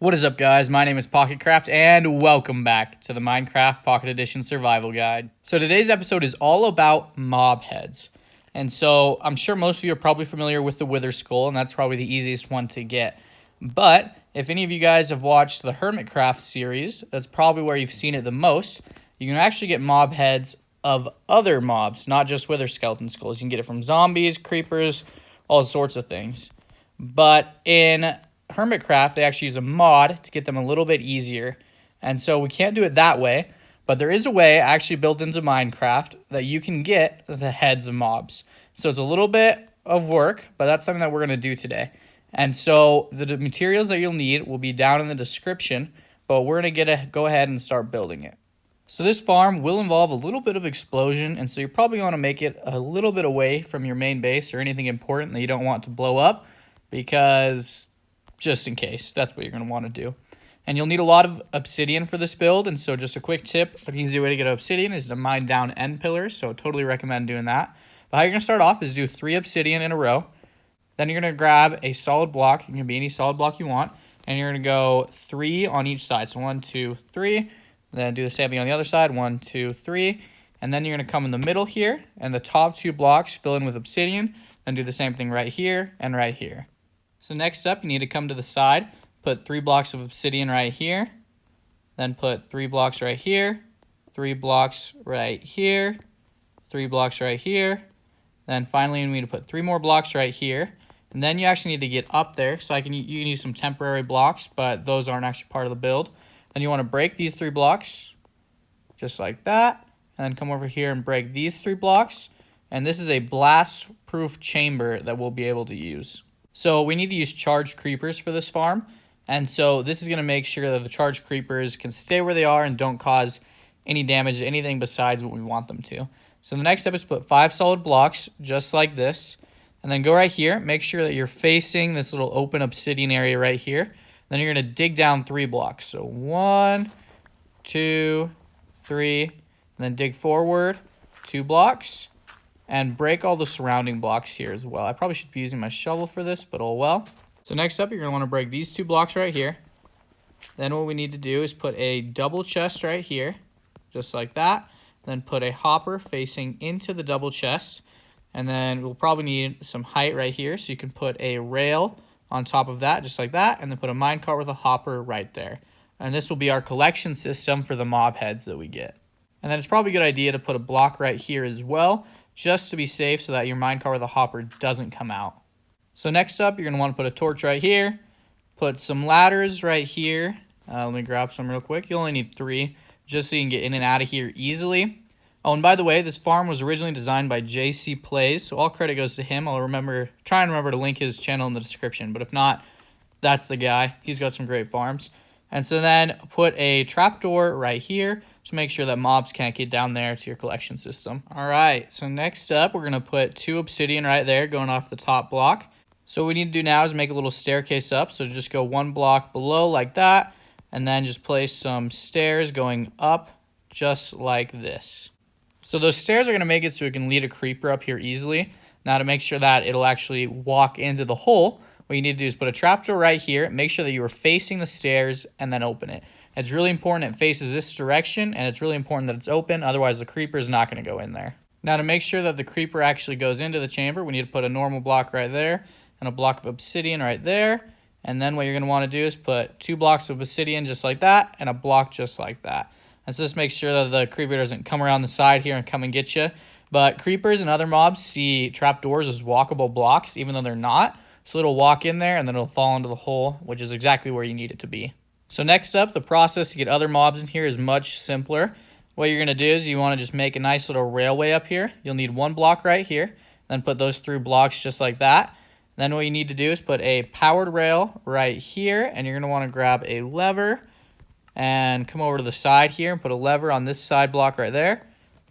What is up, guys? My name is Pocketcraft, and welcome back to the Minecraft Pocket Edition Survival Guide. So today's episode is all about mob heads. And so I'm sure most of you are probably familiar with the Wither Skull, and that's probably the easiest one to get. But if any of you guys have watched the Hermitcraft series, that's probably where you've seen it the most. You can actually get mob heads of other mobs, not just Wither skeleton skulls. You can get it from zombies, creepers, all sorts of things. But in Hermitcraft, they actually use a mod to get them a little bit easier. And so we can't do it that way, but there is a way actually built into Minecraft that you can get the heads of mobs. So it's a little bit of work, but that's something that we're going to do today. And so the materials that you'll need will be down in the description, but we're going to go ahead and start building it. So this farm will involve a little bit of explosion, and so you're probably going to make it a little bit away from your main base or anything important that you don't want to blow up, because just in case, that's what you're going to want to do. And you'll need a lot of obsidian for this build, and so just a quick tip, an easy way to get obsidian is to mine down end pillars, so totally recommend doing that. But how you're going to start off is do 3 obsidian in a row. Then you're going to grab a solid block. It can be any solid block you want, and you're going to go 3 on each side. So 1, 2, 3. Then do the same thing on the other side, 1, 2, 3. And then you're going to come in the middle here, and the top 2 blocks fill in with obsidian. Then do the same thing right here and right here. So next up, you need to come to the side, put 3 blocks of obsidian right here, then put 3 blocks right here, 3 blocks right here, 3 blocks right here, then finally you need to put 3 more blocks right here, and then you actually need to get up there, so you can use some temporary blocks, but those aren't actually part of the build. Then you want to break these 3 blocks, just like that, and then come over here and break these 3 blocks, and this is a blast-proof chamber that we'll be able to use. So we need to use charged creepers for this farm. And so this is going to make sure that the charged creepers can stay where they are and don't cause any damage to anything besides what we want them to. So the next step is put 5 solid blocks just like this. And then go right here. Make sure that you're facing this little open obsidian area right here. Then you're going to dig down 3 blocks. So 1, 2, 3. And then dig forward 2 blocks. And break all the surrounding blocks here as well. I probably should be using my shovel for this, but oh well. So next up, you're going to want to break these 2 blocks right here. Then what we need to do is put a double chest right here, just like that. Then put a hopper facing into the double chest. And then we'll probably need some height right here, so you can put a rail on top of that, just like that. And then put a minecart with a hopper right there. And this will be our collection system for the mob heads that we get. And then it's probably a good idea to put a block right here as well, just to be safe so that your minecart with a hopper doesn't come out. So next up, you're going to want to put a torch right here, put some ladders right here. Let me grab some real quick. You only need 3, just so you can get in and out of here easily. Oh, and by the way, this farm was originally designed by JC Plays, so all credit goes to him. I'll try and remember to link his channel in the description, but if not, that's the guy. He's got some great farms. And so then put a trapdoor right here to make sure that mobs can't get down there to your collection system. All right, so next up, we're going to put 2 obsidian right there going off the top block. So what we need to do now is make a little staircase up. So just go 1 block below like that, and then just place some stairs going up just like this. So those stairs are going to make it so we can lead a creeper up here easily. Now to make sure that it'll actually walk into the hole, what you need to do is put a trapdoor right here, make sure that you are facing the stairs, and then open it. It's really important it faces this direction, and it's really important that it's open, otherwise the creeper is not going to go in there. Now to make sure that the creeper actually goes into the chamber, we need to put a normal block right there, and a block of obsidian right there. And then what you're going to want to do is put 2 blocks of obsidian just like that, and a block just like that. And so just make sure that the creeper doesn't come around the side here and come and get you. But creepers and other mobs see trapdoors as walkable blocks, even though they're not. So it'll walk in there, and then it'll fall into the hole, which is exactly where you need it to be. So next up, the process to get other mobs in here is much simpler. What you're going to do is you want to just make a nice little railway up here. You'll need 1 block right here, then put those 3 blocks just like that. Then what you need to do is put a powered rail right here, and you're going to want to grab a lever and come over to the side here and put a lever on this side block right there.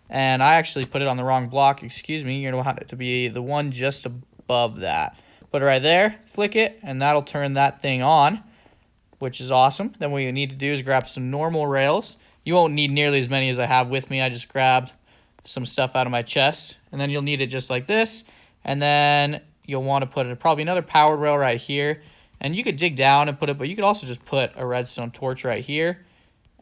And I actually put it on the wrong block, excuse me. You're going to want it to be the one just above that. Put it right there, flick it, and that'll turn that thing on, which is awesome. Then what you need to do is grab some normal rails. You won't need nearly as many as I have with me. I just grabbed some stuff out of my chest. And then you'll need it just like this. And then you'll want to put probably another powered rail right here. And you could dig down and put it, but you could also just put a redstone torch right here.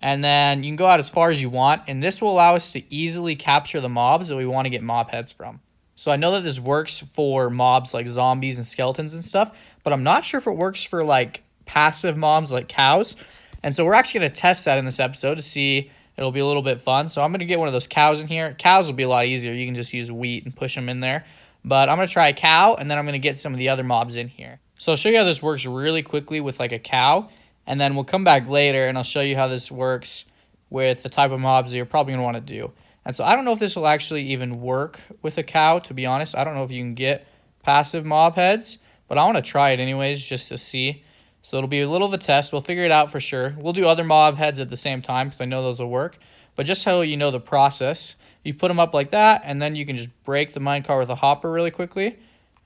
And then you can go out as far as you want, and this will allow us to easily capture the mobs that we want to get mob heads from. So I know that this works for mobs like zombies and skeletons and stuff, but I'm not sure if it works for like passive mobs like cows. And so we're actually going to test that in this episode to see. It'll be a little bit fun. So I'm going to get one of those cows in here. Cows will be a lot easier. You can just use wheat and push them in there. But I'm going to try a cow, and then I'm going to get some of the other mobs in here. So I'll show you how this works really quickly with like a cow. And then we'll come back later, and I'll show you how this works with the type of mobs that you're probably going to want to do. And so I don't know if this will actually even work with a cow, to be honest. I don't know if you can get passive mob heads, but I want to try it anyways just to see. So it'll be a little of a test. We'll figure it out for sure. We'll do other mob heads at the same time because I know those will work. But just so you know the process, you put them up like that, and then you can just break the minecart with a hopper really quickly.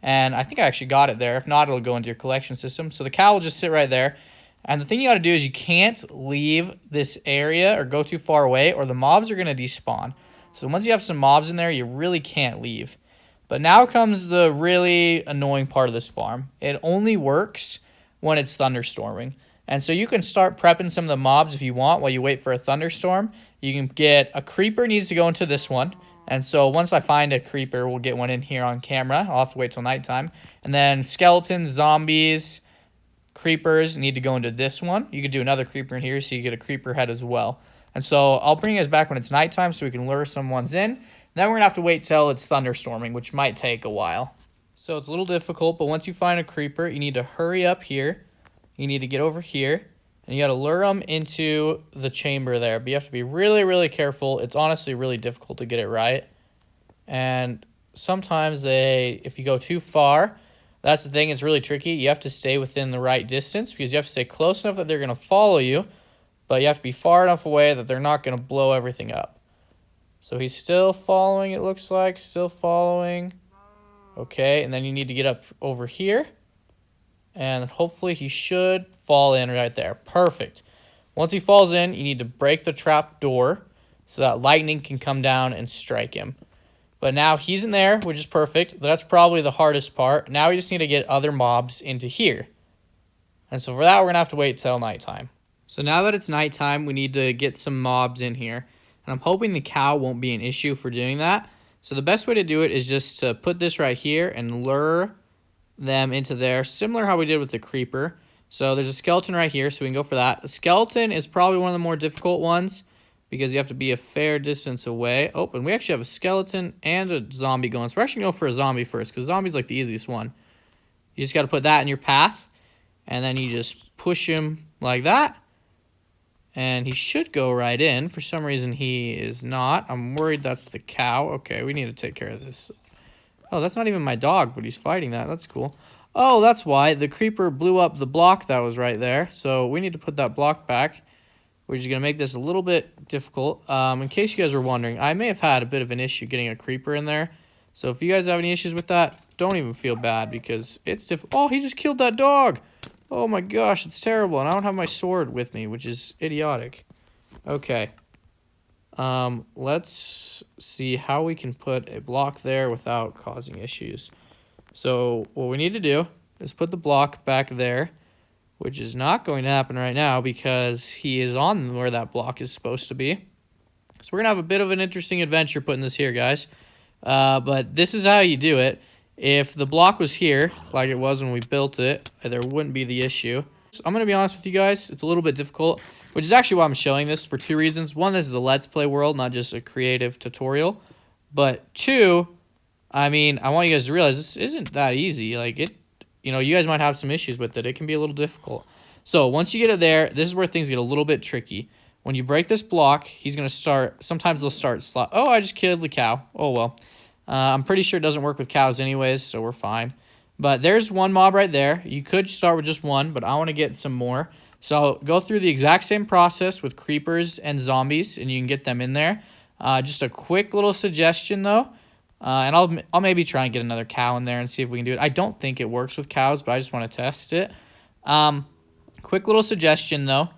And I think I actually got it there. If not, it'll go into your collection system. So the cow will just sit right there. And the thing you got to do is you can't leave this area or go too far away, or the mobs are going to despawn. So once you have some mobs in there, you really can't leave. But now comes the really annoying part of this farm. It only works when it's thunderstorming. And so you can start prepping some of the mobs if you want while you wait for a thunderstorm. You can get a creeper needs to go into this one. And so once I find a creeper, we'll get one in here on camera. I'll have to wait till nighttime. And then skeletons, zombies, creepers need to go into this one. You could do another creeper in here so you get a creeper head as well. And so I'll bring you guys back when it's nighttime so we can lure some ones in. Then we're going to have to wait till it's thunderstorming, which might take a while. So it's a little difficult, but once you find a creeper, you need to hurry up here. You need to get over here, and you got to lure them into the chamber there. But you have to be really, really careful. It's honestly really difficult to get it right. And sometimes if you go too far, that's the thing, it's really tricky. You have to stay within the right distance because you have to stay close enough that they're going to follow you, but you have to be far enough away that they're not going to blow everything up. So he's still following, it looks like, still following. Okay, and then you need to get up over here, and hopefully he should fall in right there. Perfect. Once he falls in, you need to break the trap door so that lightning can come down and strike him. But now he's in there, which is perfect. That's probably the hardest part. Now we just need to get other mobs into here. And so for that, we're going to have to wait till nighttime. So now that it's nighttime, we need to get some mobs in here. And I'm hoping the cow won't be an issue for doing that. So the best way to do it is just to put this right here and lure them into there, similar how we did with the creeper. So there's a skeleton right here, so we can go for that. The skeleton is probably one of the more difficult ones because you have to be a fair distance away. Oh, and we actually have a skeleton and a zombie going. So we're actually going to go for a zombie first because zombie's like the easiest one. You just got to put that in your path, and then you just push him like that. And he should go right in. For some reason, he is not. I'm worried that's the cow. Okay, we need to take care of this. Oh, that's not even my dog, but he's fighting that. That's cool. Oh, that's why. The creeper blew up the block that was right there. So we need to put that block back. We're just going to make this a little bit difficult. In case you guys were wondering, I may have had a bit of an issue getting a creeper in there. So if you guys have any issues with that, don't even feel bad because it's difficult. Oh, he just killed that dog. Oh my gosh, it's terrible. And I don't have my sword with me, which is idiotic. Okay. Let's see how we can put a block there without causing issues. So what we need to do is put the block back there, which is not going to happen right now because he is on where that block is supposed to be. So we're going to have a bit of an interesting adventure putting this here, guys. But this is how you do it. If the block was here, like it was when we built it, there wouldn't be the issue. So I'm going to be honest with you guys, it's a little bit difficult, which is actually why I'm showing this for two reasons. One, this is a Let's Play world, not just a creative tutorial. But two, I mean, I want you guys to realize this isn't that easy. Like, you know, you guys might have some issues with it. It can be a little difficult. So once you get it there, this is where things get a little bit tricky. When you break this block, he's going to start, sometimes they'll start, oh, I just killed the cow. Oh, well. I'm pretty sure it doesn't work with cows anyways, so we're fine. But there's one mob right there. You could start with just one, but I want to get some more. So I'll go through the exact same process with creepers and zombies, and you can get them in there. Just a quick little suggestion, though. And I'll maybe try and get another cow in there and see if we can do it. I don't think it works with cows, but I just want to test it. Quick little suggestion, though.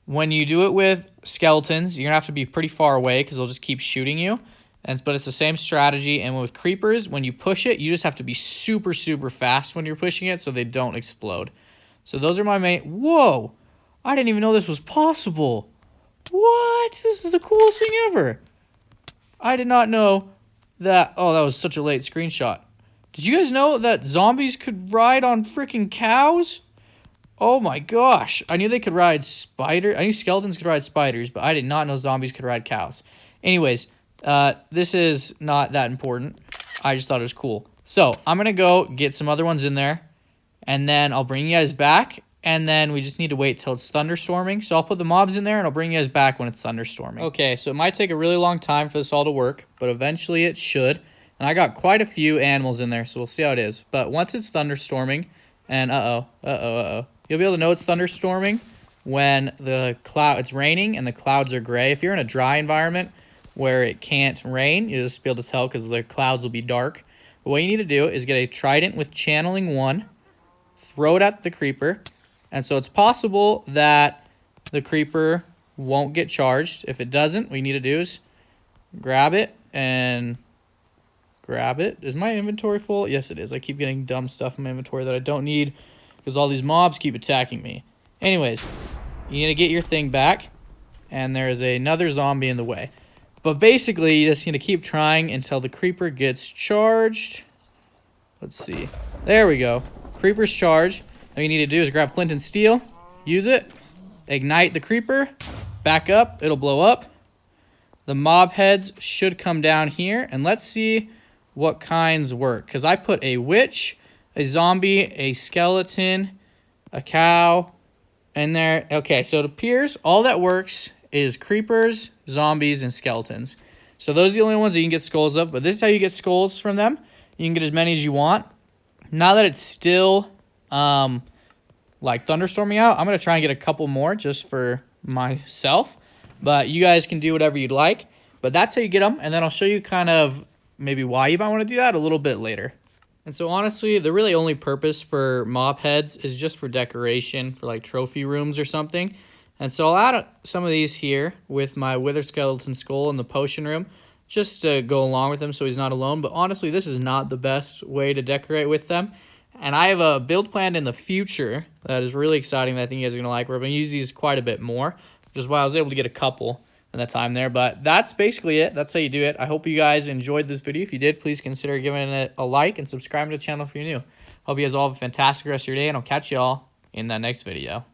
When you do it with skeletons, you're going to have to be pretty far away because they'll just keep shooting you. But it's the same strategy. And with creepers, when you push it, you just have to be super, super fast when you're pushing it so they don't explode. So those are my main... Whoa! I didn't even know this was possible. What? This is the coolest thing ever. I did not know that... Oh, that was such a late screenshot. Did you guys know that zombies could ride on freaking cows? Oh my gosh. I knew they could ride spiders. I knew skeletons could ride spiders, but I did not know zombies could ride cows. Anyways, this is not that important. I just thought it was cool. So, I'm going to go get some other ones in there, and then I'll bring you guys back, and then we just need to wait till it's thunderstorming. So, I'll put the mobs in there, and I'll bring you guys back when it's thunderstorming. Okay, so it might take a really long time for this all to work, but eventually it should. And I got quite a few animals in there, so we'll see how it is. But once it's thunderstorming, and you'll be able to know it's thunderstorming when it's raining and the clouds are gray. If you're in a dry environment where it can't rain, you'll just be able to tell because the clouds will be dark. But what you need to do is get a trident with channeling 1, throw it at the creeper, and so it's possible that the creeper won't get charged. If it doesn't, what you need to do is grab it and... grab it. Is my inventory full? Yes, it is. I keep getting dumb stuff in my inventory that I don't need because all these mobs keep attacking me. Anyways, you need to get your thing back, and there is another zombie in the way. But basically, you just need to keep trying until the creeper gets charged. Let's see. There we go. Creeper's charged. All you need to do is grab flint and steel, use it, ignite the creeper, back up, it'll blow up. The mob heads should come down here, and let's see what kinds work, because I put a witch, a zombie, a skeleton, a cow in there. Okay, so it appears all that works is creepers, zombies, and skeletons. So those are the only ones that you can get skulls of, but this is how you get skulls from them. You can get as many as you want. Now that it's still like thunderstorming out, I'm going to try and get a couple more just for myself, but you guys can do whatever you'd like. But that's how you get them, and then I'll show you kind of maybe why you might want to do that a little bit later. And so honestly, the really only purpose for mob heads is just for decoration, for like trophy rooms or something. And so I'll add some of these here with my wither skeleton skull in the potion room, just to go along with him so he's not alone. But honestly, this is not the best way to decorate with them. And I have a build plan in the future that is really exciting that I think you guys are going to like. We're going to use these quite a bit more, which is why I was able to get a couple in that time there. But that's basically it. That's how you do it. I hope you guys enjoyed this video. If you did, please consider giving it a like and subscribing to the channel if you're new. Hope you guys all have a fantastic rest of your day, and I'll catch you all in that next video.